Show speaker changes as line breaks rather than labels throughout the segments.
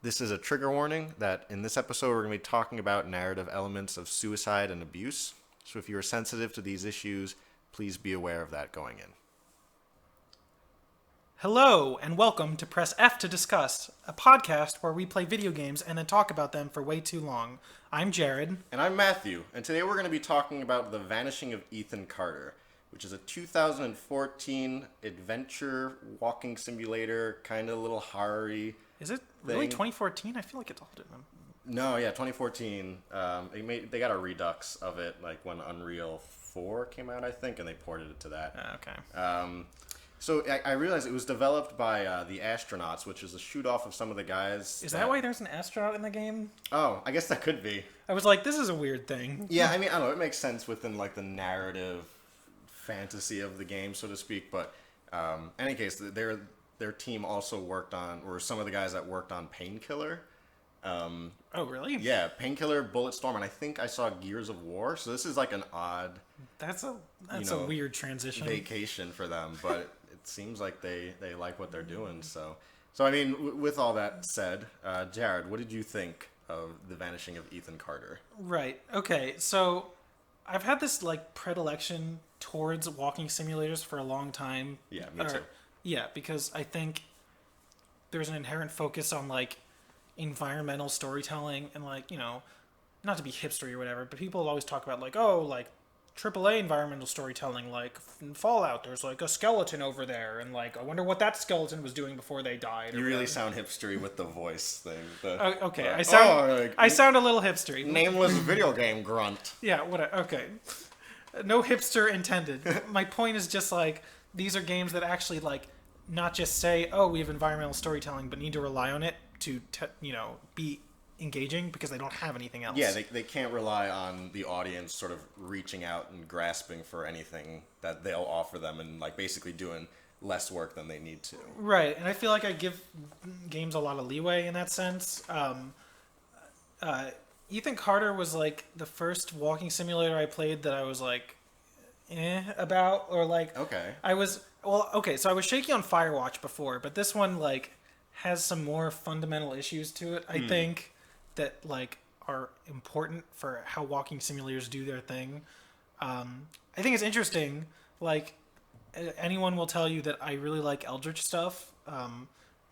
This is a trigger warning that in this episode we're going to be talking about narrative elements of suicide and abuse. So if you are sensitive to these issues, please be aware of that going in.
Hello, and welcome to Press F to Discuss, a podcast where we play video games and then talk about them for way too long. I'm Jared.
And I'm Matthew, and today we're going to be talking about The Vanishing of Ethan Carter, which is a 2014 adventure walking simulator, kind of a little horror-y.
Is it really 2014? I feel like it's older than...
No, yeah, 2014. They got a redux of it, like when Unreal 4 came out, I think, and they ported it to that.
Okay.
So I realized it was developed by the Astronauts, which is a shoot-off of some of the guys.
Is that why there's an astronaut in the game?
Oh, I guess that could be.
I was like, this is a weird thing.
Yeah, I mean, I don't know. It makes sense within, like, the narrative fantasy of the game, so to speak. But in any case, their team also worked on, or some of the guys that worked on Painkiller.
Oh, really?
Yeah, Painkiller, Bulletstorm, and I think I saw Gears of War. So this is like an odd...
That's a weird transition.
Vacation for them, but it seems like they like what they're doing. So I mean, with all that said, Jared, what did you think of The Vanishing of Ethan Carter?
Right. Okay. So I've had this like predilection towards walking simulators for a long time.
Yeah, me too.
Yeah, because I think there's an inherent focus on like environmental storytelling and like, you know, not to be hipstery or whatever, but people always talk about like, oh, like AAA environmental storytelling, like in Fallout, there's like a skeleton over there, and like I wonder what that skeleton was doing before they died.
You really sound hipstery with the voice thing.
Okay, I sound a little hipstery.
Nameless video game grunt.
Yeah, okay. No hipster intended. My point is just like these are games that actually like not just say, oh, we have environmental storytelling, but need to rely on it to be engaging because they don't have anything else.
Yeah, they can't rely on the audience sort of reaching out and grasping for anything that they'll offer them and like basically doing less work than they need to.
Right, and I feel like I give games a lot of leeway in that sense. Ethan Carter was like the first walking simulator I played that I was like about, or like
Okay.
So I was shaky on Firewatch before, but this one like has some more fundamental issues to it, I think, that like are important for how walking simulators do their thing. I think it's interesting. Like anyone will tell you that I really like Eldritch stuff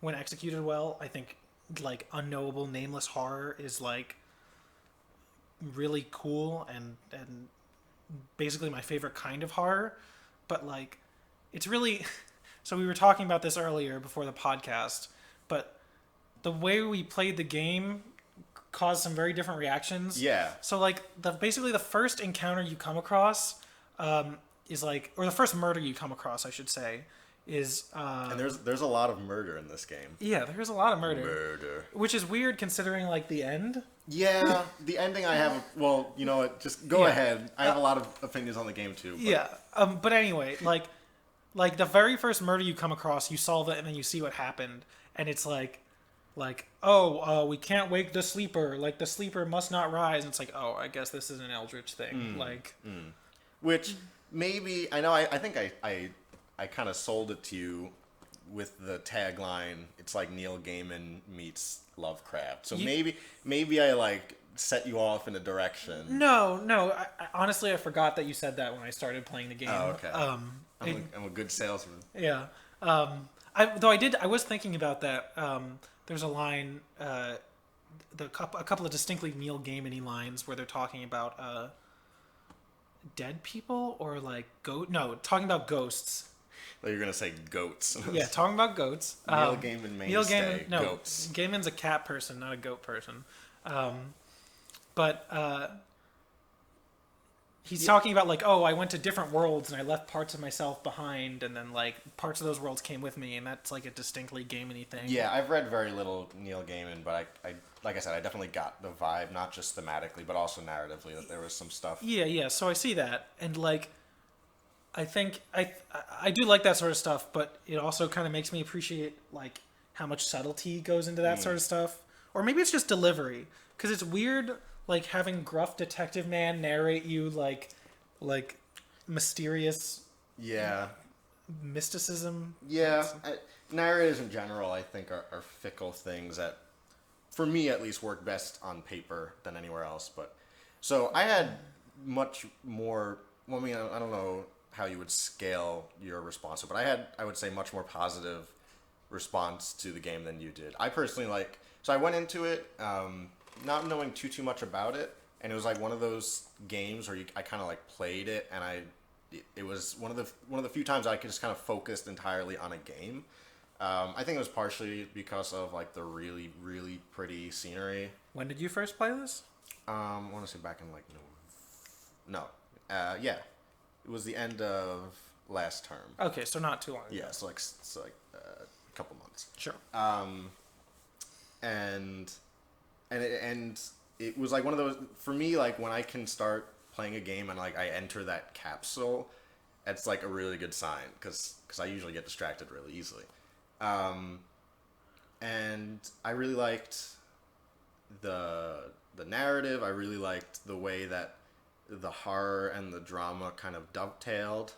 when executed well. I think like unknowable, nameless horror is like really cool and basically my favorite kind of horror. But like it's really so we were talking about this earlier before the podcast, but the way we played the game caused some very different reactions.
Yeah.
So like basically the first encounter you come across is like, or the first murder you come across, I should say, is
and there's a lot of murder in this game.
Yeah, there's a lot of murder. Which is weird considering like the end.
Yeah, the ending I have. Well, you know what? Just go ahead. I have a lot of opinions on the game too. But.
Yeah. But anyway, like the very first murder you come across, you solve it and then you see what happened, and it's like, we can't wake the sleeper. Like the sleeper must not rise. And it's like, oh, I guess this is an Eldritch thing.
Which maybe I know. I think I kind of sold it to you with the tagline. It's like Neil Gaiman meets Lovecraft. So maybe I like set you off in a direction.
No. I honestly, I forgot that you said that when I started playing the game.
Oh, okay. I'm a good salesman.
Yeah. I was thinking about that. There's a line, a couple of distinctly Neil Gaiman-y lines where they're talking about dead people or like talking about ghosts.
Well, you're gonna say goats.
Yeah, talking about goats.
Neil Gaiman mainstay. Goats.
Gaiman's a cat person, not a goat person. He's talking about like, oh, I went to different worlds and I left parts of myself behind, and then like parts of those worlds came with me, and that's like a distinctly Gaiman-y thing.
Yeah, I've read very little Neil Gaiman, but I like I said, I definitely got the vibe, not just thematically, but also narratively, that there was some stuff.
Yeah. So I see that, and like, I think I do like that sort of stuff, but it also kind of makes me appreciate like how much subtlety goes into that sort of stuff, or maybe it's just delivery, because it's weird. Like having gruff detective man narrate you like mysterious mysticism.
Yeah, narrators in general I think are fickle things that for me at least, work best on paper than anywhere else. But so I had much more. Well, I mean, I don't know how you would scale your response, but I would say, much more positive response to the game than you did. I personally like. So I went into it not knowing too much about it, and it was like one of those games where I kind of like played it, and it was one of the few times I could just kind of focused entirely on a game. I think it was partially because of like the really, really pretty scenery.
When did you first play this?
I want to say back in like yeah, it was the end of last term.
Okay, so not too long ago.
Yeah, so like a couple months.
Sure.
And it was like one of those for me, like when I can start playing a game and like I enter that capsule, it's like a really good sign because I usually get distracted really easily. And I really liked the narrative. I really liked the way that the horror and the drama kind of dovetailed.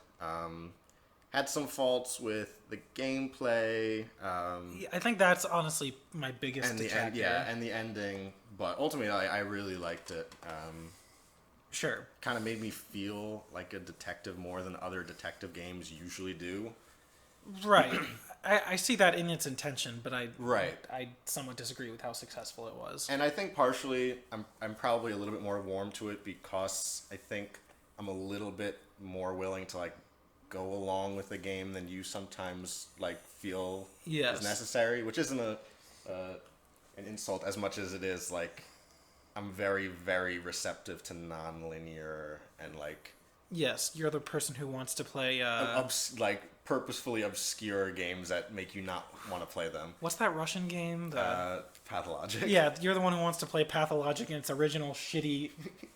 Had some faults with the gameplay.
I think that's honestly my biggest
and
detractor.
and the ending. But ultimately, I really liked it.
Sure.
Kind of made me feel like a detective more than other detective games usually do.
Right. I see that in its intention, but I somewhat disagree with how successful it was.
And I think partially I'm probably a little bit more warm to it because I think I'm a little bit more willing to like go along with the game than you sometimes like feel is necessary, which isn't an insult as much as it is like I'm very, very receptive to non-linear and like.
Yes, you're the person who wants to play
like purposefully obscure games that make you not want to play them.
What's that Russian game?
Pathologic.
Yeah, you're the one who wants to play Pathologic in its original shitty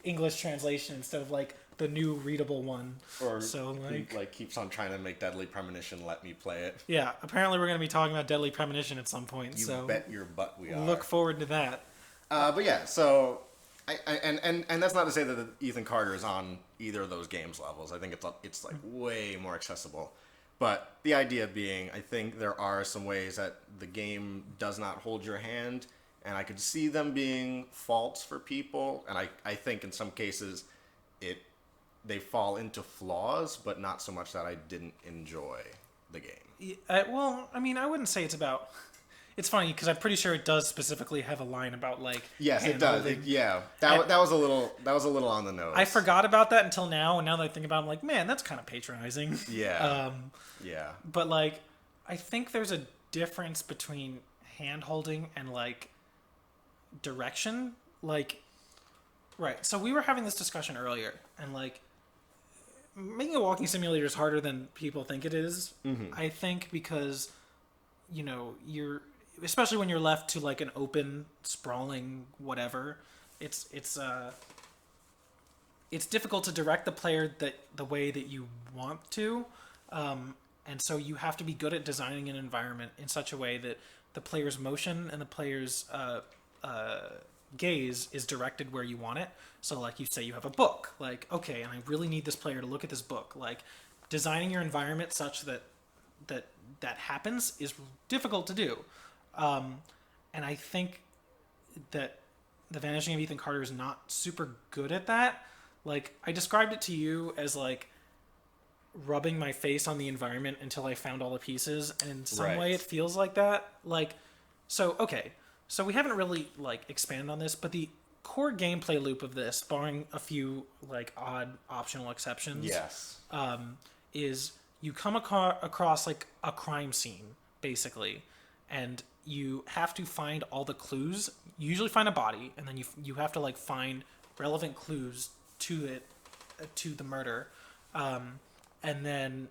English translation instead of like the new readable one.
Or
so
like keeps on trying to make Deadly Premonition let me play it.
Yeah, apparently we're going to be talking about Deadly Premonition at some point.
You bet your butt we are.
Look forward to that.
But yeah, so and that's not to say that Ethan Carter is on either of those games levels. I think it's like way more accessible. But the idea being, I think there are some ways that the game does not hold your hand, and I could see them being faults for people, and I think in some cases they fall into flaws, but not so much that I didn't enjoy the game.
Well, I mean, I wouldn't say it's about. It's funny because I'm pretty sure it does specifically have a line about like.
Yes, it does. That was a little on the nose.
I forgot about that until now, and now that I think about it, I'm like, man, that's kind of patronizing.
Yeah. Yeah.
But like, I think there's a difference between hand holding and like direction. Like, right. So we were having this discussion earlier, and like, making a walking simulator is harder than people think it is. Mm-hmm. I think because, you're. Especially when you're left to like an open, sprawling whatever, it's difficult to direct the player the way that you want to, and so you have to be good at designing an environment in such a way that the player's motion and the player's gaze is directed where you want it. So like you say you have a book, like okay, and I really need this player to look at this book. Like designing your environment such that happens is difficult to do. And I think that The Vanishing of Ethan Carter is not super good at that. Like, I described it to you as, like, rubbing my face on the environment until I found all the pieces, and in some way it feels like that. Like, so we haven't really, like, expanded on this, but the core gameplay loop of this, barring a few, like, odd optional exceptions,
yes,
is you come across, like, a crime scene, basically, and you have to find all the clues. You usually find a body, and then you have to like find relevant clues to it, to the murder, and then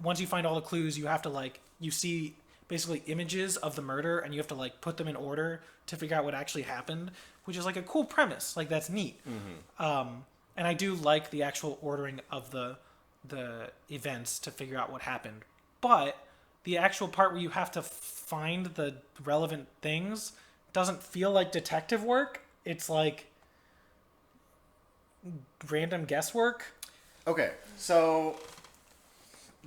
once you find all the clues, you have to like you see basically images of the murder, and you have to like put them in order to figure out what actually happened, which is like a cool premise. Like that's neat. Mm-hmm. And I do like the actual ordering of the events to figure out what happened, but the actual part where you have to find the relevant things doesn't feel like detective work. It's like random guesswork.
Okay, so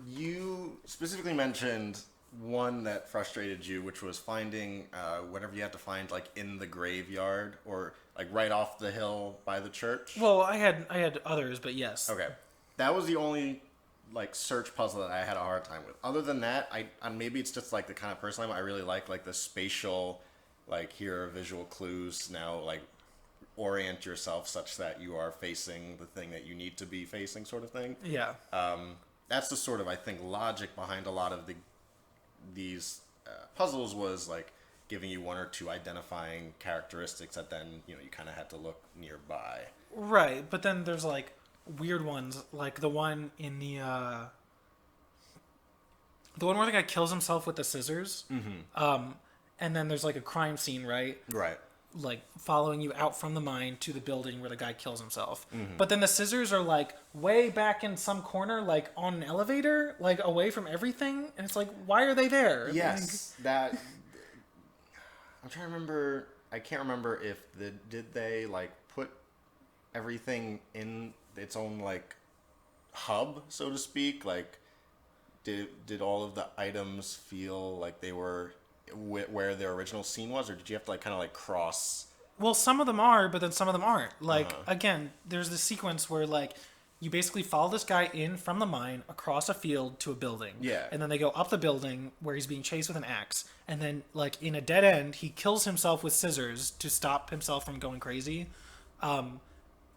you specifically mentioned one that frustrated you, which was finding whatever you had to find, like in the graveyard or like right off the hill by the church.
Well, I had others, but yes.
Okay, that was the only like search puzzle that I had a hard time with. Other than that, maybe it's just like the kind of person I really like the spatial, like here are visual clues. Now like orient yourself such that you are facing the thing that you need to be facing, sort of thing.
Yeah.
That's the sort of I think logic behind a lot of these puzzles was like giving you one or two identifying characteristics that then you kind of had to look nearby.
Right, but then there's like weird ones, like the one in the one where the guy kills himself with the scissors. Mm-hmm. And then there's like a crime scene, right?
Right.
Like following you out from the mine to the building where the guy kills himself.
Mm-hmm.
But then the scissors are like way back in some corner, like on an elevator, like away from everything. And it's like, why are they there?
Yes, that. I'm trying to remember. I can't remember if did they like put everything in its own like hub, so to speak. Like, did all of the items feel like they were where their original scene was, or did you have to like kind of like cross?
Well, some of them are, but then some of them aren't. Like, again, there's this sequence where like you basically follow this guy in from the mine across a field to a building.
Yeah.
And then they go up the building where he's being chased with an axe. And then like in a dead end, he kills himself with scissors to stop himself from going crazy. And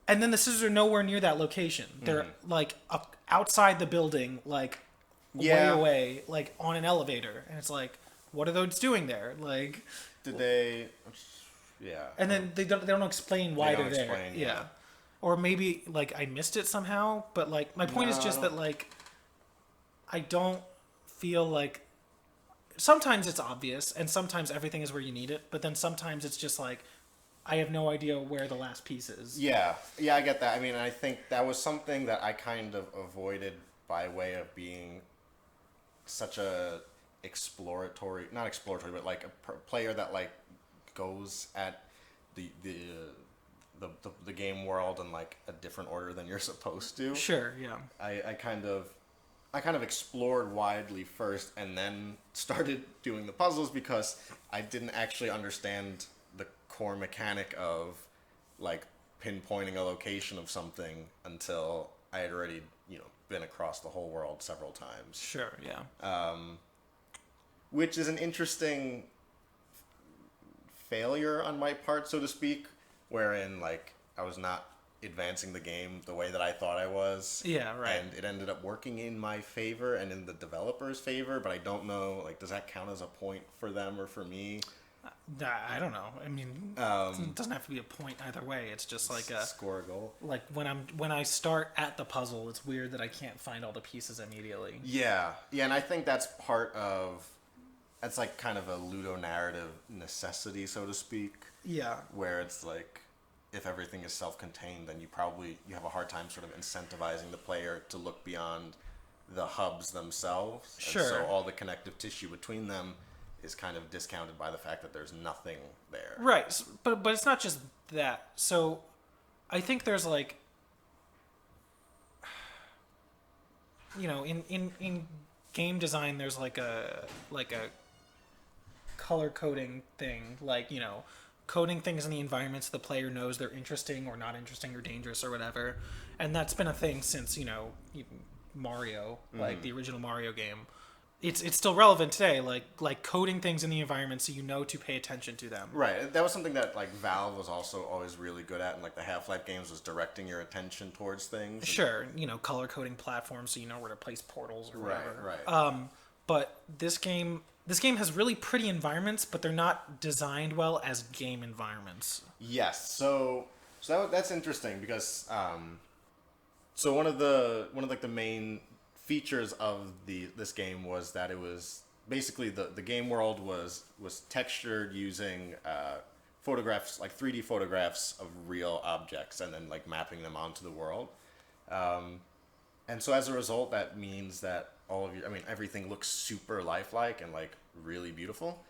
then the scissors are nowhere near that location. They're like outside the building, like way away, like on an elevator. And it's like, what are those doing there? Like,
did they? Yeah.
And then they don't explain why
They don't
they're there.
explain,
Yeah. Or maybe like I missed it somehow. But like my point is just that like I don't feel like sometimes it's obvious and sometimes everything is where you need it. But then sometimes it's just like I have no idea where the last piece is.
Yeah, I get that. I mean, I think that was something that I kind of avoided by way of being such a not exploratory, but like a player that like goes at the game world in like a different order than you're supposed to.
Sure, yeah.
I kind of explored widely first and then started doing the puzzles because I didn't actually understand the core mechanic of like pinpointing a location of something until I had already, been across the whole world several times.
Sure, yeah.
Which is an interesting failure on my part, so to speak, wherein like I was not advancing the game the way that I thought I was.
Yeah, right.
And it ended up working in my favor and in the developer's favor, but I don't know, like, does that count as a point for them or for me?
I don't know. I mean, it doesn't have to be a point either way. It's just like a
score a goal.
Like when I start at the puzzle, it's weird that I can't find all the pieces immediately.
Yeah, and I think that's that's like kind of a ludonarrative necessity, so to speak.
Yeah.
Where it's like, if everything is self-contained, then you have a hard time sort of incentivizing the player to look beyond the hubs themselves.
Sure.
And so all the connective tissue between them is kind of discounted by the fact that there's nothing there.
Right. But it's not just that. So I think there's like, in game design, there's like a color coding thing, like, coding things in the environments the player knows they're interesting or not interesting or dangerous or whatever. And that's been a thing since, Mario, like the original Mario game. It's still relevant today, like coding things in the environment so to pay attention to them.
Right. That was something that like Valve was also always really good at, and like the Half-Life games was directing your attention towards things.
Sure, color coding platforms so you know where to place portals or whatever.
Right.
But this game has really pretty environments, but they're not designed well as game environments.
Yes. So that's interesting because so one of the main features of this game was that it was basically the game world was textured using photographs, like 3D photographs of real objects, and then like mapping them onto the world. And so as a result, that means that everything looks super lifelike and like really beautiful.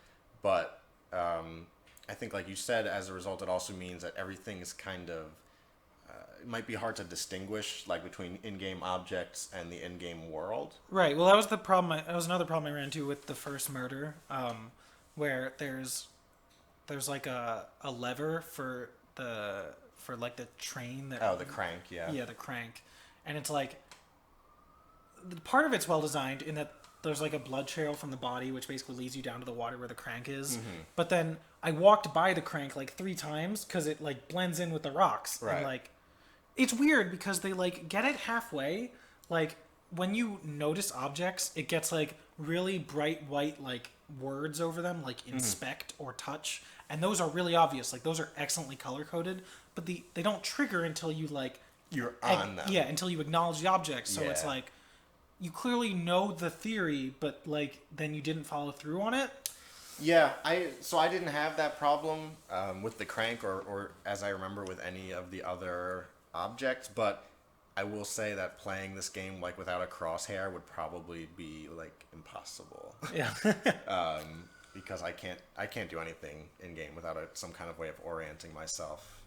But I think, like you said, as a result, it also means that everything is kind of it might be hard to distinguish like between in-game objects and the in-game world.
Right. Well, that was the problem. That was another problem I ran into with the first murder, where there's like a lever for like the train that.
Oh, the crank, yeah.
Yeah, the crank, and it's like part of it's well designed in that there's like a blood trail from the body, which basically leads you down to the water where the crank is.
Mm-hmm.
But then I walked by the crank like 3 times because it like blends in with the rocks.
Right.
And like, it's weird because they like get it halfway. Like when you notice objects, it gets like really bright white like words over them, like inspect or touch, and those are really obvious. Like those are excellently color coded, but they don't trigger until you like
You're on them.
Yeah, until you acknowledge the object. So it's
Yeah.
like you clearly know the theory, but like then you didn't follow through on it.
Yeah, I didn't have that problem with the crank or as I remember with any of the other objects, but I will say that playing this game like without a crosshair would probably be like impossible.
Yeah.
Because I can't do anything in game without some kind of way of orienting myself.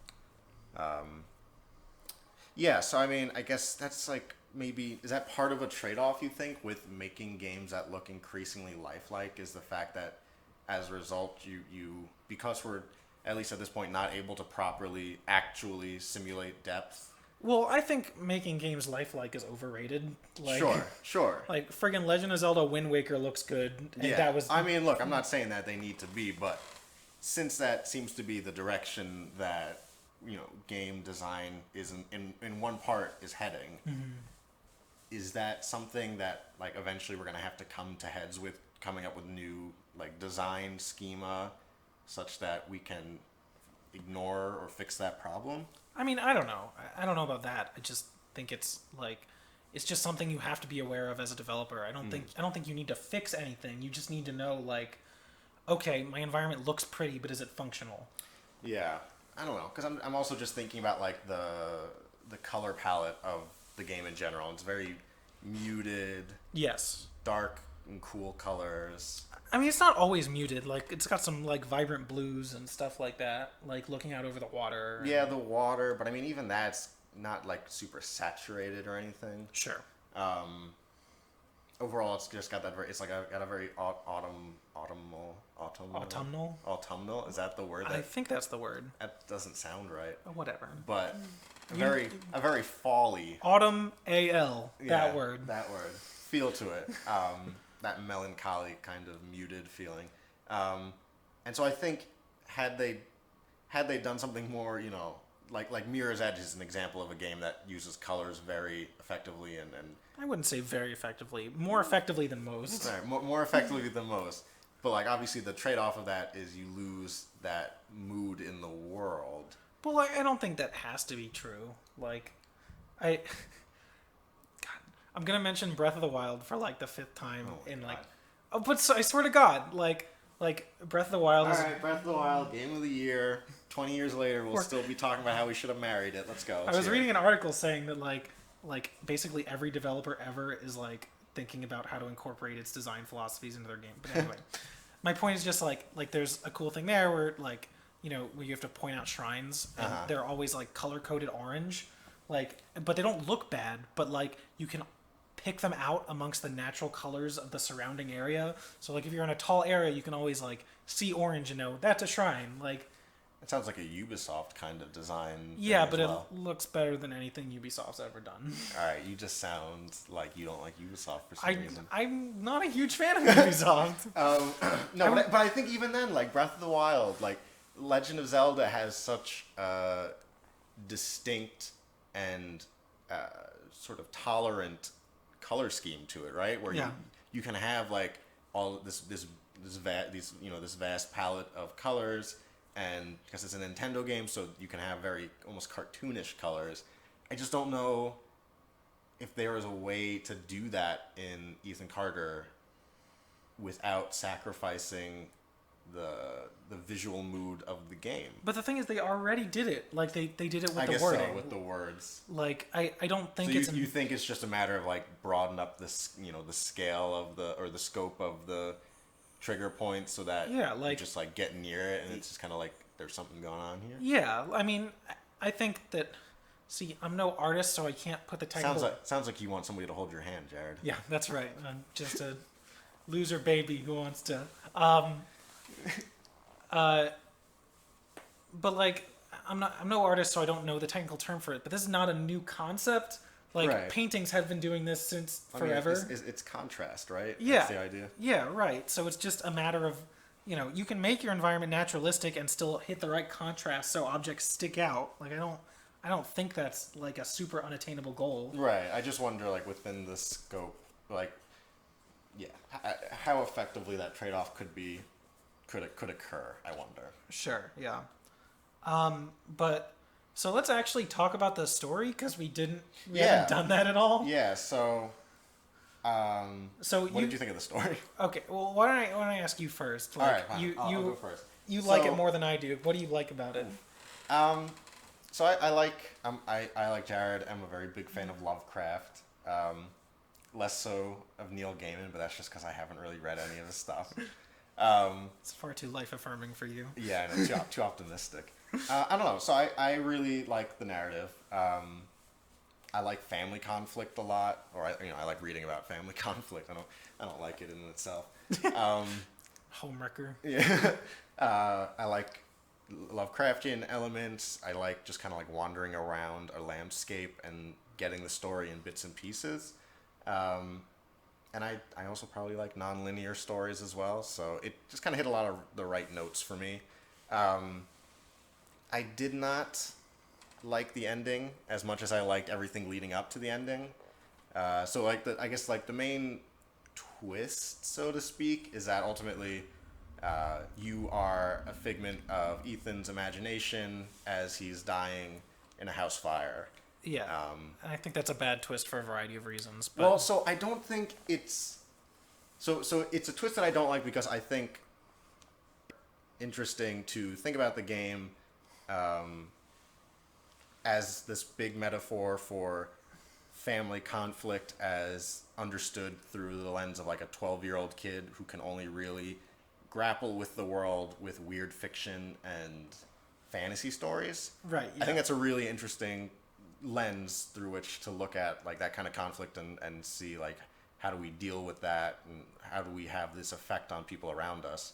Yeah, so I mean, I guess that's like maybe is that part of a trade-off you think with making games that look increasingly lifelike is the fact that as a result you because we're at least at this point not able to properly actually simulate depth.
Well, I think making games lifelike is overrated. Like,
Sure.
Like friggin' Legend of Zelda Wind Waker looks good, and
Yeah,
that was.
I mean, look, I'm not saying that they need to be, but since that seems to be the direction that game design is in one part is heading, is that something that like eventually we're gonna have to come to heads with coming up with new like design schema, such that we can ignore or fix that problem?
I mean, I don't know. I don't know about that. I just think it's like it's just something you have to be aware of as a developer. I don't think you need to fix anything. You just need to know like, okay, my environment looks pretty, but is it functional?
Yeah, I don't know, because I'm also just thinking about like the color palette of the game in general. It's very muted,
Yes.
dark and cool colors.
I mean, it's not always muted. Like, it's got some, like, vibrant blues and stuff like that. Like, looking out over the water.
Yeah, the water, but I mean, even that's not like super saturated or anything.
Sure.
Overall, it's just got that got a very autumnal. Autumnal, is that the word?
I think that's the word.
That doesn't sound right.
Whatever.
But a very fall-y.
Autumn AL. That word.
That word. Feel to it. That melancholy kind of muted feeling. And so I think had they done something more, like Mirror's Edge is an example of a game that uses colors very effectively and
I wouldn't say very effectively. More effectively than most.
sorry, more effectively than most. But like obviously the trade-off of that is you lose that mood in the world.
Well, I don't think that has to be true. Like, God, I'm gonna mention Breath of the Wild for like the 5th time in like. Oh, but I swear to God, like Breath of the Wild is.
All right, Breath of the Wild, game of the year. 20 years later, we'll still be talking about how we should have married it. Let's go.
I was reading an article saying that like basically every developer ever is like thinking about how to incorporate its design philosophies into their game. But anyway, my point is just like there's a cool thing there where like where you have to point out shrines and they're always like color coded orange, like but they don't look bad, but like you can pick them out amongst the natural colors of the surrounding area. So like if you're in a tall area, you can always like see orange and know that's a shrine. Like
it sounds like a Ubisoft kind of design.
Yeah, but it looks better than anything Ubisoft's ever done.
All right, you just sound like you don't like Ubisoft for some reason.
I'm not a huge fan of Ubisoft.
No, but I think even then, like Breath of the Wild, like Legend of Zelda has such a distinct and sort of tolerant color scheme to it, right? Where you can have like all this vast palette of colors. And because it's a Nintendo game, so you can have very almost cartoonish colors. I just don't know if there is a way to do that in Ethan Carter without sacrificing the visual mood of the game.
But the thing is, they already did it. Like they did it with
I
the
guess
wording.
so, with the words.
Like I don't think
so you think it's just a matter of like broaden up this the scale of the scope of the trigger points so that you just like get near it and it's just kind of like there's something going on here.
Yeah, I mean, I think that See, I'm no artist, so I can't put the technical.
Sounds like you want somebody to hold your hand, Jared.
Yeah, that's right. I'm just a loser baby who wants to. Uh, but like, I'm no artist, so I don't know the technical term for it. But this is not a new concept. Like
Right.
paintings have been doing this since
I mean,
forever.
it's contrast, right?
Yeah.
That's the idea.
Yeah, right. So it's just a matter of, you can make your environment naturalistic and still hit the right contrast so objects stick out. Like I don't think that's like a super unattainable goal.
Right. I just wonder, like, within the scope, like, yeah, how effectively that trade-off could occur. I wonder.
Sure, yeah. But so let's actually talk about the story because we haven't done that at all.
Yeah. So,
So
what did you think of the story?
Okay, well, why don't I ask you first?
All
Like,
right, fine. I'll go first.
You like
So-
it more than I do. What do you like about it?
So I like Jared. I'm a very big fan of Lovecraft. Less so of Neil Gaiman, but that's just because I haven't really read any of his stuff.
It's far too life affirming for you.
Yeah, I know, too optimistic. I don't know. So I really like the narrative. I like family conflict a lot, or I like reading about family conflict. I don't like it in itself.
Homewrecker.
Yeah. I like Lovecraftian elements. I like just kind of like wandering around a landscape and getting the story in bits and pieces. And I also probably like non-linear stories as well. So it just kind of hit a lot of the right notes for me. I did not like the ending as much as I liked everything leading up to the ending. So like I guess like the main twist, so to speak, is that ultimately you are a figment of Ethan's imagination as he's dying in a house fire.
Yeah. And I think that's a bad twist for a variety of reasons. But
Well, so I don't think it's so it's a twist that I don't like because I think interesting to think about the game as this big metaphor for family conflict as understood through the lens of like a 12-year-old kid who can only really grapple with the world with weird fiction and fantasy stories.
Right.
I think that's a really interesting lens through which to look at like that kind of conflict and see like how do we deal with that and how do we have this effect on people around us.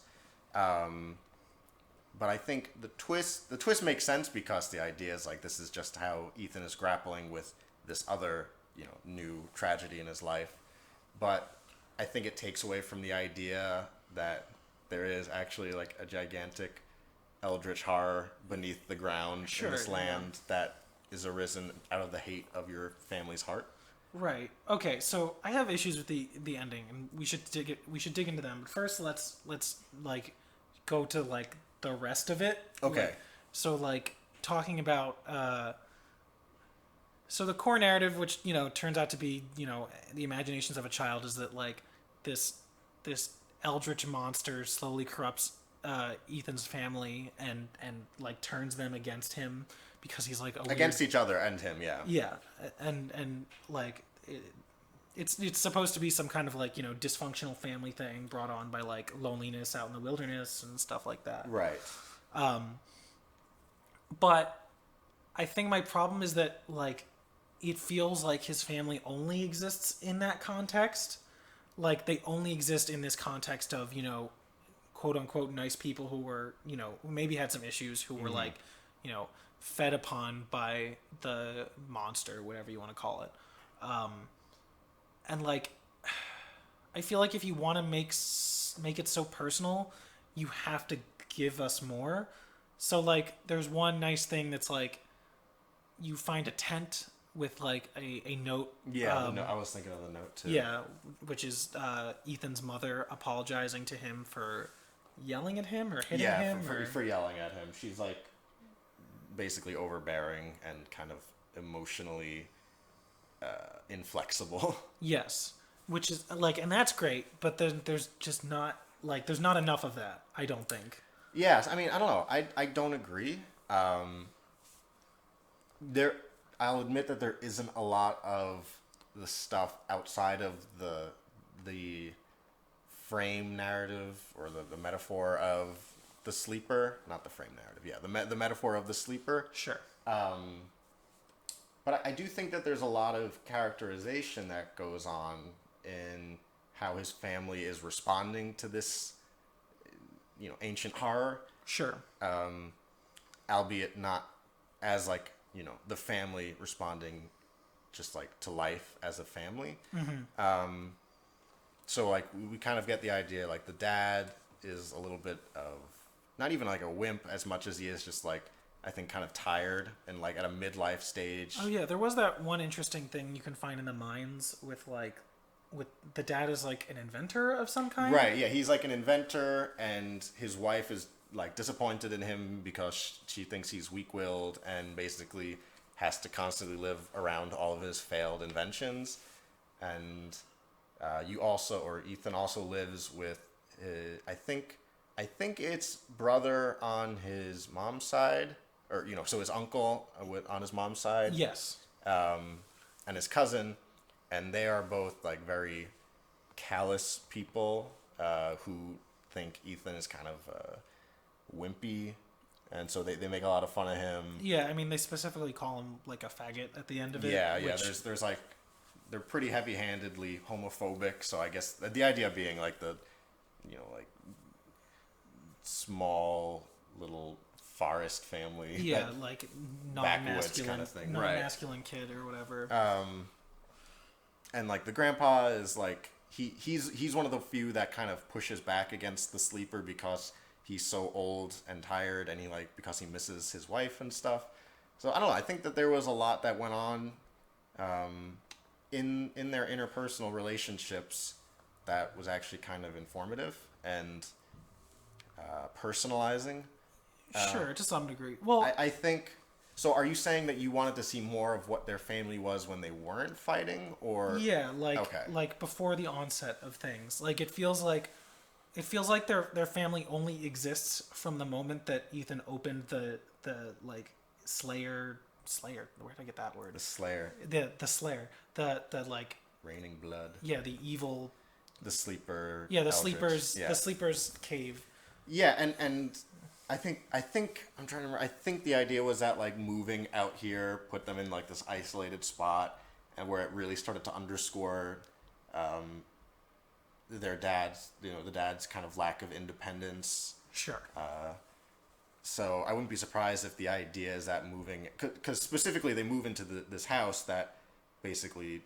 But I think the twist makes sense because the idea is like this is just how Ethan is grappling with this other, new tragedy in his life. But I think it takes away from the idea that there is actually like a gigantic eldritch horror beneath the ground in this land that is arisen out of the hate of your family's heart.
Right. Okay. So I have issues with the ending, and we should dig into them. But first, let's like go to like the rest of it.
Okay.
Like, so like talking about so the core narrative, which turns out to be the imaginations of a child, is that like this eldritch monster slowly corrupts Ethan's family and like turns them against him because he's like
Against each other and him, yeah.
Yeah, and like it's supposed to be some kind of like dysfunctional family thing brought on by like loneliness out in the wilderness and stuff like that.
Right.
But I think my problem is that like it feels like his family only exists in that context. Like they only exist in this context of quote unquote nice people who were who maybe had some issues, who were like fed upon by the monster, whatever you want to call it. And like I feel like if you want to make it so personal, you have to give us more. So like there's one nice thing that's like you find a tent with like a note.
Yeah, I was thinking of the note too.
Yeah, which is Ethan's mother apologizing to him for yelling at him or hitting him.
For yelling at him. She's like basically overbearing and kind of emotionally inflexible.
Yes, which is like, and that's great, but then there's just not like there's not enough of that. I don't think.
Yes, I mean I don't know. I don't agree. I'll admit that there isn't a lot of the stuff outside of the frame narrative or the metaphor of the sleeper. Not the frame narrative. Yeah, the metaphor of the sleeper.
Sure.
But I do think that there's a lot of characterization that goes on in how his family is responding to this, ancient horror,
Sure.
albeit not as like, the family responding just like to life as a family. So like we kind of get the idea like the dad is a little bit of not even like a wimp as much as he is just like I think kind of tired and like at a midlife stage.
Oh yeah, there was that one interesting thing you can find in the mines with the dad is like an inventor of some kind.
Right, yeah, he's like an inventor and his wife is like disappointed in him because she thinks he's weak-willed and basically has to constantly live around all of his failed inventions. And Ethan also lives with I think it's brother on his mom's side, or so his uncle on his mom's side.
Yes.
And his cousin, and they are both like very callous people who think Ethan is kind of wimpy, and so they make a lot of fun of him.
Yeah, I mean they specifically call him like a faggot at the end of it.
Yeah, yeah. There's like they're pretty heavy-handedly homophobic. So I guess the idea being like the like small little forest family.
Yeah, like non-masculine
kind of thing,
non-masculine kid or whatever.
And like the grandpa is like he's one of the few that kind of pushes back against the sleeper because he's so old and tired, and because he misses his wife and stuff. So I don't know. I think that there was a lot that went on in their interpersonal relationships that was actually kind of informative and personalizing.
Sure, to some degree. Well,
I think. So are you saying that you wanted to see more of what their family was when they weren't fighting, or
yeah, like
okay.
like before the onset of things. Like it feels like their family only exists from the moment that Ethan opened the like Slayer. Where did I get that word?
The Slayer.
The Slayer. The like
Raining blood.
Yeah, the evil.
The sleeper.
Yeah, the
Eldritch.
sleepers.
Yeah.
The sleepers cave.
Yeah, and I think I'm trying to remember. I think the idea was that like moving out here put them in like this isolated spot, and where it really started to underscore their dad's the dad's kind of lack of independence.
Sure.
So I wouldn't be surprised if the idea is that moving, because specifically they move into this house that basically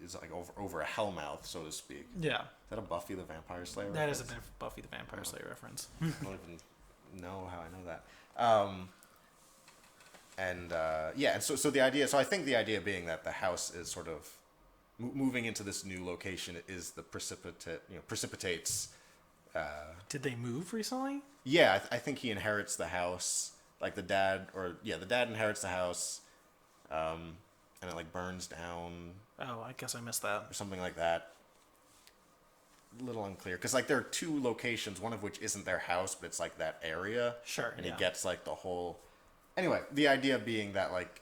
is like over a hellmouth, so to speak.
Yeah.
Is that a Buffy the Vampire Slayer
That
reference?
is a Buffy the Vampire Slayer reference.
I don't even know how I know that. And so the idea. So I think the idea being that the house is sort of moving into this new location is the precipitates.
Did they move recently?
Yeah, I think he inherits the house. Like the dad inherits the house, and it like burns down.
Oh, I guess I missed that.
Or something like that. A little unclear, because like there are two locations, one of which isn't their house, but it's like that area.
Sure.
And
yeah.
he gets like the whole. Anyway, the idea being that like,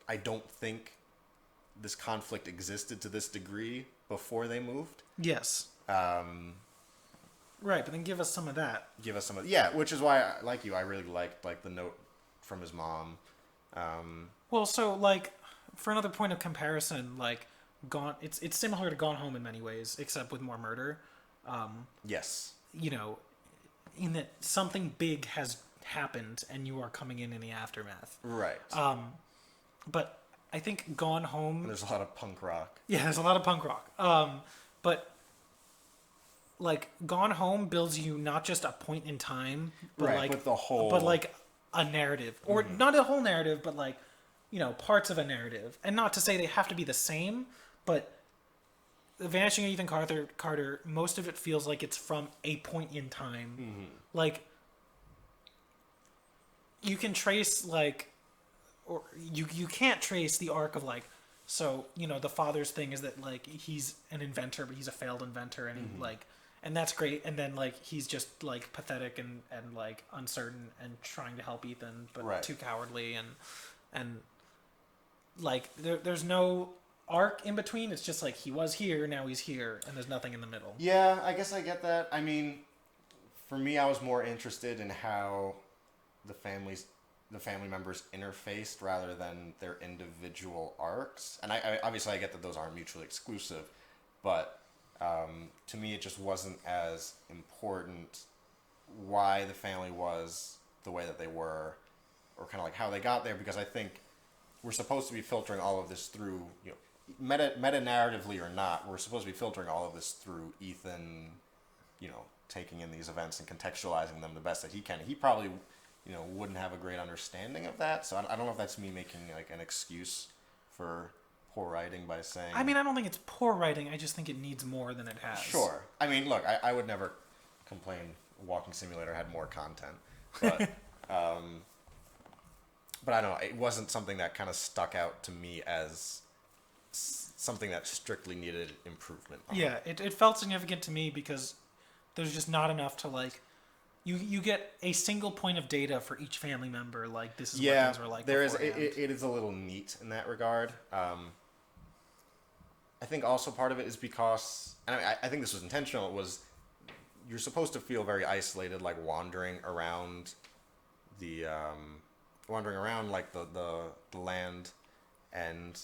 I don't think this conflict existed to this degree before they moved.
Yes. Right, but then give us some of that.
Which is why, like you, I really liked like the note from his mom.
Well, so like, for another point of comparison, like it's similar to Gone Home in many ways, except with more murder.
Yes.
In that something big has happened and you are coming in the aftermath.
Right.
But I think Gone Home.
There's a lot of punk rock.
Yeah, there's a lot of punk rock. But like Gone Home builds you not just a point in time, but
right,
like
but the whole,
but like a narrative, or not a whole narrative, but like parts of a narrative. And not to say they have to be the same, but The Vanishing of Ethan Carter, most of it feels like it's from a point in time.
Mm-hmm.
Like you can trace or you can't trace the arc of like. So, the father's thing is that, like, he's an inventor, but he's a failed inventor, and, and that's great, and then, like, he's just, like, pathetic and like, uncertain and trying to help Ethan, but too cowardly, and like, there's no arc in between, it's just, like, he was here, now he's here, and there's nothing in the middle.
Yeah, I guess I get that. I mean, for me, I was more interested in how the family's the family members interfaced rather than their individual arcs. And I obviously I get that those aren't mutually exclusive, but to me it just wasn't as important why the family was the way that they were, or kind of like how they got there, because I think we're supposed to be filtering all of this through, meta narratively or not, we're supposed to be filtering all of this through Ethan, taking in these events and contextualizing them the best that he can. He probably, wouldn't have a great understanding of that. So I don't know if that's me making like an excuse for poor writing by saying.
I mean, I don't think it's poor writing. I just think it needs more than it has.
Sure. I mean, look, I would never complain Walking Simulator had more content, but but I don't know. It wasn't something that kind of stuck out to me as something that strictly needed improvement on.
Yeah, it felt significant to me because there's just not enough to like. You get a single point of data for each family member. Like this is what things were like.
There is. It is a little neat in that regard. I think also part of it is because, and I think this was intentional. It was you're supposed to feel very isolated, like wandering around like the land, and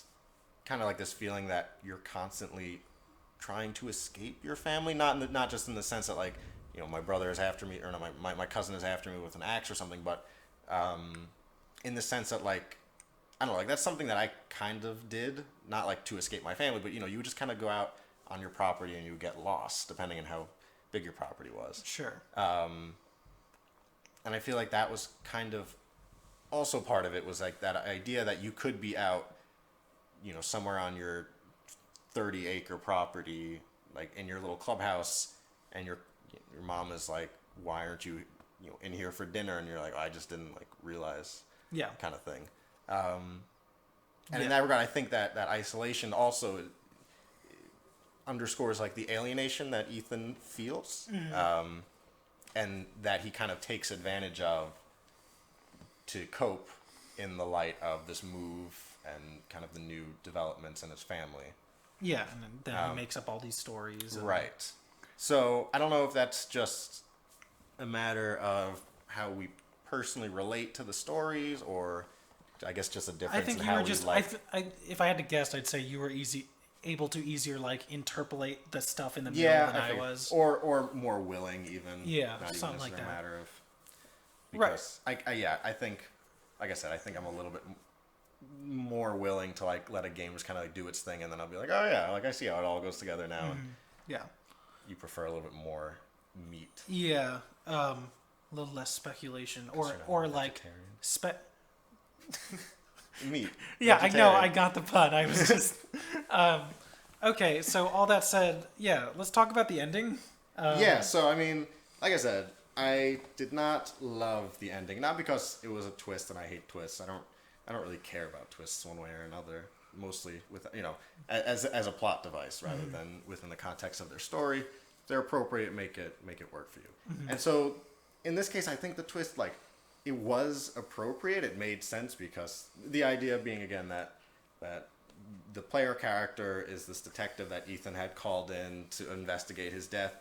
kind of like this feeling that you're constantly trying to escape your family. Not just in the sense that like. My brother is after me, or no, my cousin is after me with an axe or something, but in the sense that, like, I don't know, like, that's something that I kind of did, not, like, to escape my family, but, you would just kind of go out on your property and you would get lost, depending on how big your property was.
Sure.
And I feel like that was kind of also part of it, was, like, that idea that you could be out, somewhere on your 30-acre property, like, in your little clubhouse, and your mom is like, why aren't you, in here for dinner? And you're like, I just didn't like realize. Yeah. Kind of thing. And in that regard, I think that isolation also underscores like the alienation that Ethan feels, and that he kind of takes advantage of to cope in the light of this move and kind of the new developments in his family.
Yeah, and then he makes up all these stories.
Right. So I don't know if that's just a matter of how we personally relate to the stories, or I guess just a difference in how we like.
If I had to guess, I'd say you were able to easier like interpolate the stuff in the middle than I was,
or more willing even.
Yeah,
not
something
even
like that.
A matter of because I think, like I said, I think I'm a little bit more willing to like let a game just kind of like do its thing, and then I'll be like, oh yeah, like I see how it all goes together now. And
yeah.
You prefer a little bit more meat.
Yeah, a little less speculation, or like
meat.
Yeah, I know. I got the pun. I was just okay. So all that said, yeah, let's talk about the ending.
Yeah. So I mean, like I said, I did not love the ending. Not because it was a twist, and I hate twists. I don't really care about twists one way or another. Mostly with as a plot device rather than within the context of their story. If they're appropriate, make it work for you. And so in this case, I think the twist, like, it was appropriate. It made sense because the idea being again that the player character is this detective that Ethan had called in to investigate his death,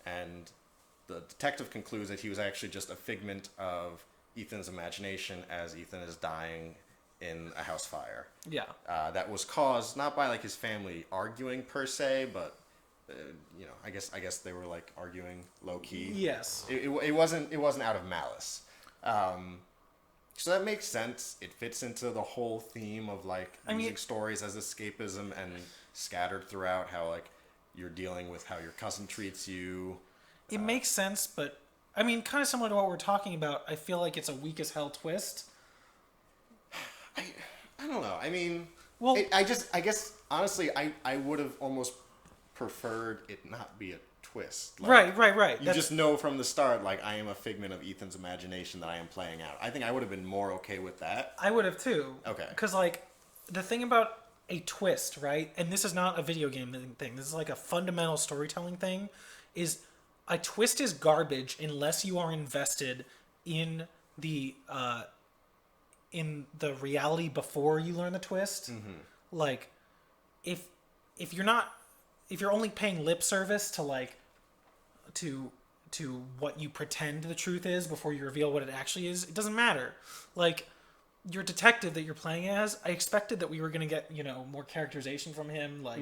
and the detective concludes that he was actually just a figment of Ethan's imagination as Ethan is dying in a house fire.
Yeah.
That was caused not by like his family arguing per se, but I guess they were like arguing low key.
Yes.
It wasn't out of malice. So that makes sense. It fits into the whole theme of like using stories as escapism and scattered throughout how like you're dealing with how your cousin treats you.
It makes sense, but I mean, kind of similar to what we're talking about. I feel like it's a weak as hell twist.
I don't know. I mean, well, I guess honestly, I would have almost preferred it not be a twist. Like,
right.
You just know from the start, like, I am a figment of Ethan's imagination that I am playing out. I think I would have been more okay with that.
I would have too.
Okay.
Because like the thing about a twist, right? And this is not a video game thing. This is like a fundamental storytelling thing. Is a twist is garbage unless you are invested in the reality before you learn the twist. Like if you're only paying lip service to like to to what you pretend the truth is before you reveal what it actually is. It doesn't matter. Like, your detective that you're playing as, I expected that we were going to get, more characterization from him, like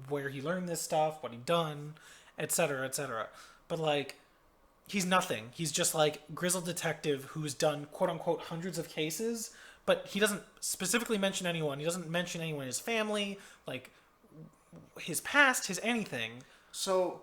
where he learned this stuff, what he done, etc., etc. But like, he's nothing. He's just like grizzled detective who's done quote unquote hundreds of cases, but he doesn't specifically mention anyone. He doesn't mention anyone in his family, like his past, his anything.
So,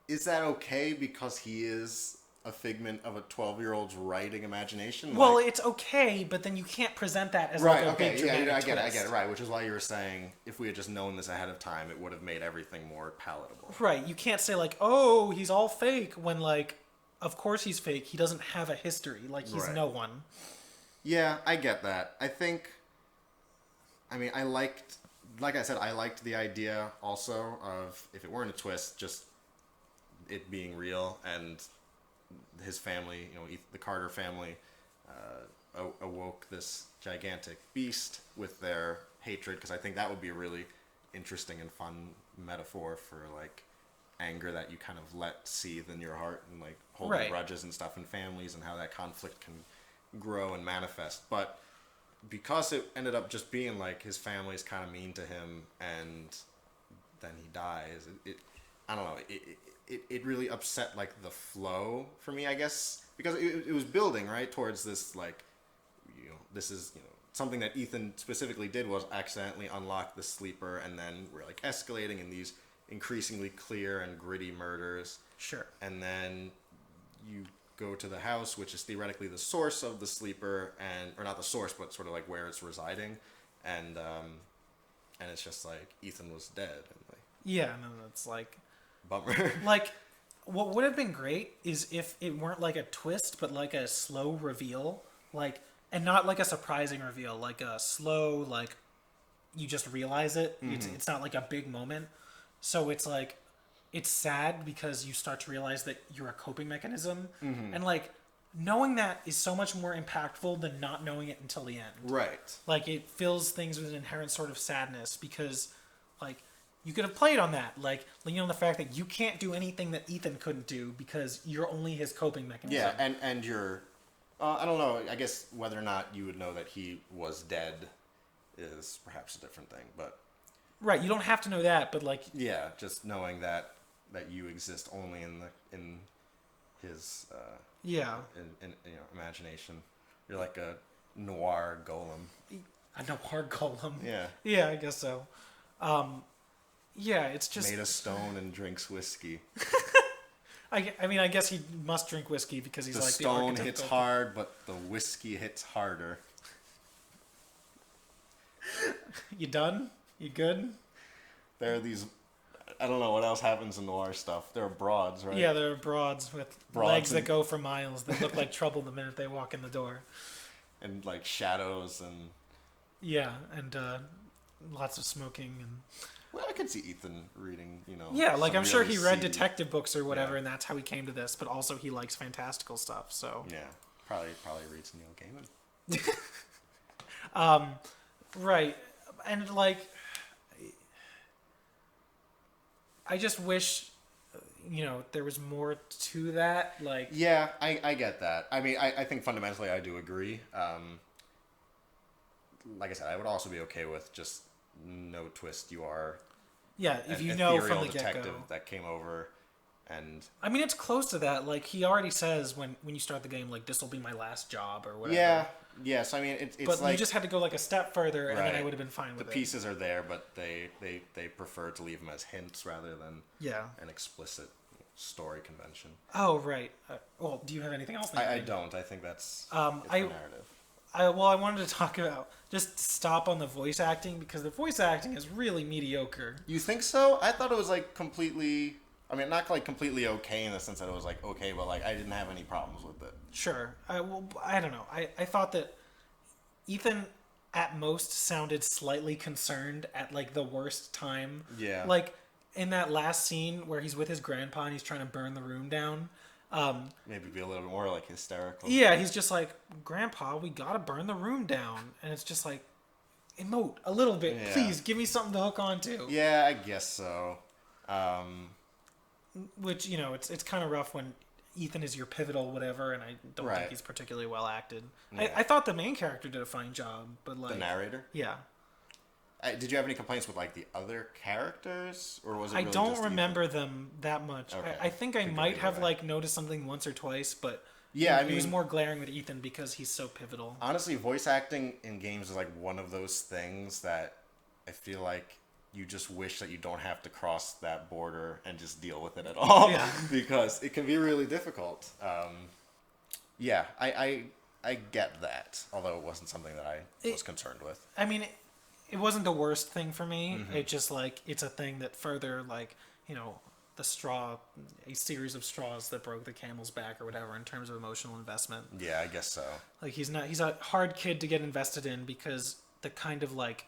is that okay because he is a figment of a 12-year-old's writing imagination?
Well, it's okay, but then you can't present that as like a big dramatic
I
twist.
get it, right, which is why you were saying if we had just known this ahead of time, it would have made everything more palatable.
Right, you can't say like, oh, he's all fake, when like, of course he's fake, he doesn't have a history, like he's no one.
Yeah, I get that. I liked, like I said, I liked the idea also of, if it weren't a twist, just it being real and his family, the Carter family, awoke this gigantic beast with their hatred, because I think that would be a really interesting and fun metaphor for like anger that you kind of let seethe in your heart, and like holding grudges and stuff in families, and how that conflict can grow and manifest. But because it ended up just being like his family's kind of mean to him and then he dies, I don't know, it really upset like the flow for me, I guess, because it was building right towards this, like, this is something that Ethan specifically did, was accidentally unlock the sleeper, and then we're like escalating in these increasingly clear and gritty murders.
Sure.
And then you go to the house, which is theoretically the source of the sleeper, or not the source, but sort of like where it's residing, and it's just like Ethan was dead, and like,
yeah, and then it's like,
bummer.
Like, what would have been great is if it weren't like a twist, but like a slow reveal, like, and not like a surprising reveal, like a slow, like, you just realize it. It's not like a big moment. So it's like, it's sad because you start to realize that you're a coping mechanism, and like, knowing that is so much more impactful than not knowing it until the end.
Right.
Like, it fills things with an inherent sort of sadness, because like, you could have played on that, like, the fact that you can't do anything that Ethan couldn't do because you're only his coping mechanism.
Yeah, and you're, I don't know, I guess whether or not you would know that he was dead is perhaps a different thing, but...
Right, you don't have to know that, but like...
Yeah, just knowing that you exist only in his... in imagination. You're like a noir golem.
A noir golem?
Yeah.
Yeah, I guess so. Yeah, it's just...
Made of stone and drinks whiskey.
I guess he must drink whiskey because he's
the
like the
stone hits hard, but the whiskey hits harder.
You done? You good?
There are these... I don't know what else happens in noir stuff. There are broads, right?
Yeah, there are broads with legs that go for miles that look like trouble the minute they walk in the door.
And like shadows and...
Yeah, and lots of smoking and...
Well, I could see Ethan reading,
Yeah, like, I'm sure he read
seedy
detective books or whatever, and that's how he came to this, but also he likes fantastical stuff, so...
Yeah, probably reads Neil Gaiman.
Right, and, like... I just wish, there was more to that, like...
Yeah, I get that. I mean, I think fundamentally I do agree. Like I said, I would also be okay with just... no twist. You are
if you know from the
detective
get-go
that came over, and
I mean, it's close to that. Like, he already says when you start the game, like, this will be my last job or whatever.
Yes, I mean it's
but
like,
you just had to go like a step further, and then I would have been fine with it.
The pieces are there, but they prefer to leave them as hints rather than an explicit story convention.
Oh, right. Well, do you have anything else?
I don't. I think that's it's the narrative.
I wanted to talk about, just stop on the voice acting, because the voice acting is really mediocre.
You think so? I thought it was like completely... I mean, not like completely okay in the sense that it was like okay, but like I didn't have any problems with it.
Sure. I don't know. I thought that Ethan at most sounded slightly concerned at like the worst time.
Yeah.
Like in that last scene where he's with his grandpa and he's trying to burn the room down.
Maybe be a little bit more like hysterical.
Yeah, he's just like, Grandpa, we gotta burn the room down, and it's just like, emote a little bit, please give me something to hook onto.
Yeah, I guess so.
Which it's kind of rough when Ethan is your pivotal whatever, and I don't
Right.
think he's particularly well acted.
Yeah.
I thought the main character did a fine job, but like
The narrator.
yeah.
Did you have any complaints with like the other characters, or was it?
I
Really
don't
just
remember them that much.
Okay.
I think I
Could go
might
either
have
way.
like noticed something once or twice, but
Yeah,
it was more glaring with Ethan because he's so pivotal.
honestly, voice acting in games is like one of those things that I feel like you just wish that you don't have to cross that border and just deal with it at all.
Yeah.
Because it can be really difficult. Yeah, I get that, although it wasn't something that I was concerned with.
I mean, it wasn't the worst thing for me.
Mm-hmm.
It just like it's a thing that further like the straw, a series of straws that broke the camel's back or whatever in terms of emotional investment.
Yeah, I guess so.
Like he's a hard kid to get invested in because the kind of like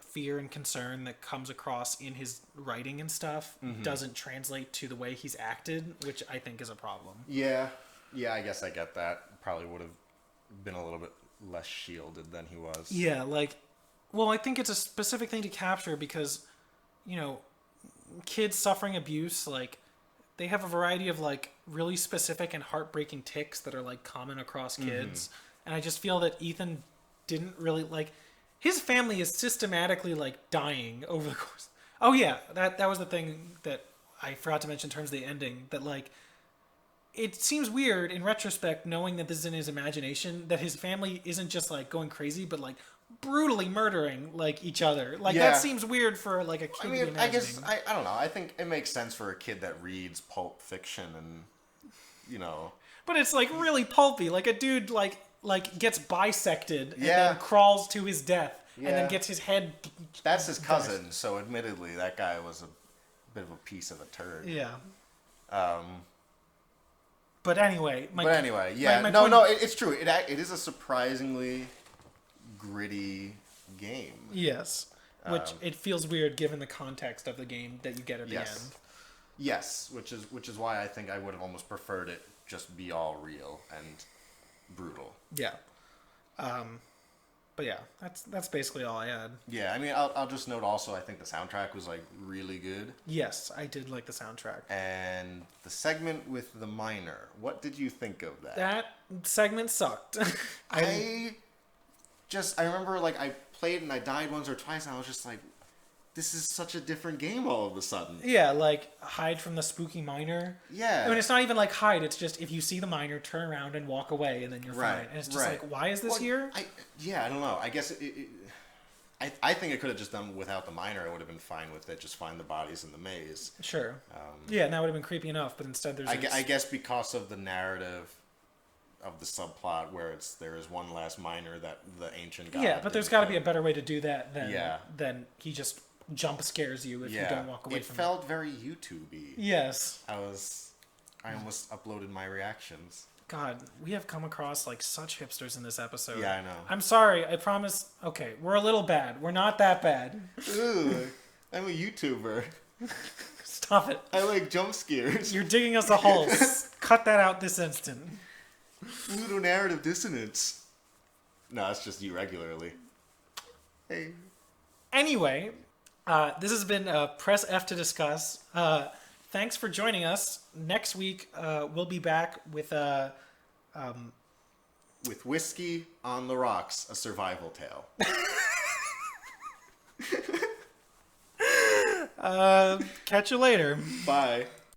fear and concern that comes across in his writing and stuff doesn't translate to the way he's acted, which I think is a problem.
Yeah, I guess I get that. Probably would have been a little bit less shielded than he was.
Yeah, like, well, I think it's a specific thing to capture because, kids suffering abuse, like, they have a variety of, like, really specific and heartbreaking tics that are, like, common across kids. And I just feel that Ethan didn't really, like, his family is systematically, like, dying over the course. Oh, yeah, that was the thing that I forgot to mention in terms of the ending, that, like, it seems weird in retrospect, knowing that this is in his imagination, that his family isn't just like going crazy, but like brutally murdering like each other. Like
Yeah.
that seems weird for like a kid
I
to be
mean, I
imagining.
guess I don't know. I think it makes sense for a kid that reads Pulp Fiction and
But it's like really pulpy. Like a dude like gets bisected and
Yeah.
then crawls to his death and
Yeah.
then gets his head.
that's his cousin. So admittedly, that guy was a bit of a piece of a turd.
Yeah. But anyway,
yeah,
my
no,
point-
no, it's true. It is a surprisingly gritty game.
Yes. Which it feels weird given the context of the game that you get at the
Yes.
end.
Yes, which is why I think I would have almost preferred it just be all real and brutal.
Yeah. But yeah, that's basically all I had.
Yeah, I mean, I'll just note also, I think the soundtrack was like really good,
Yes, I did like the soundtrack.
and the segment with the miner. What did you think of that?
That segment sucked.
I remember like I played and I died once or twice, and I was just like, this is such a different game all of a sudden.
Yeah, like hide from the spooky miner.
Yeah.
I mean, it's not even like hide. It's just if you see the miner, turn around and walk away, and then you're
Right,
fine. And it's just
right.
like, why is this
Well,
here?
I don't know. I guess I think it could have just done without the miner. I would have been fine with it. Just find the bodies in the maze.
Sure. Yeah, and that would have been creepy enough. But instead, there's.
I guess because of the narrative of the subplot where there is one last miner that the ancient god.
Yeah, but there's
didn't
got to be a
kill.
better way to do that than
Yeah.
than he just jump scares you if you don't walk away
it
from
felt very YouTube-y.
Yes.
I almost uploaded my reactions.
God, we have come across like such hipsters in this episode.
Yeah, I know.
I'm sorry. I promise. Okay, we're a little bad. We're not that bad.
Ugh, I'm a YouTuber.
Stop it.
I like jump scares.
You're digging us a hole. Cut that out this instant.
Ludonarrative dissonance. No, it's just you regularly. Hey.
Anyway, this has been Press F to Discuss. Thanks for joining us. Next week, we'll be back with
With Whiskey on the Rocks, a survival tale.
catch you later.
Bye.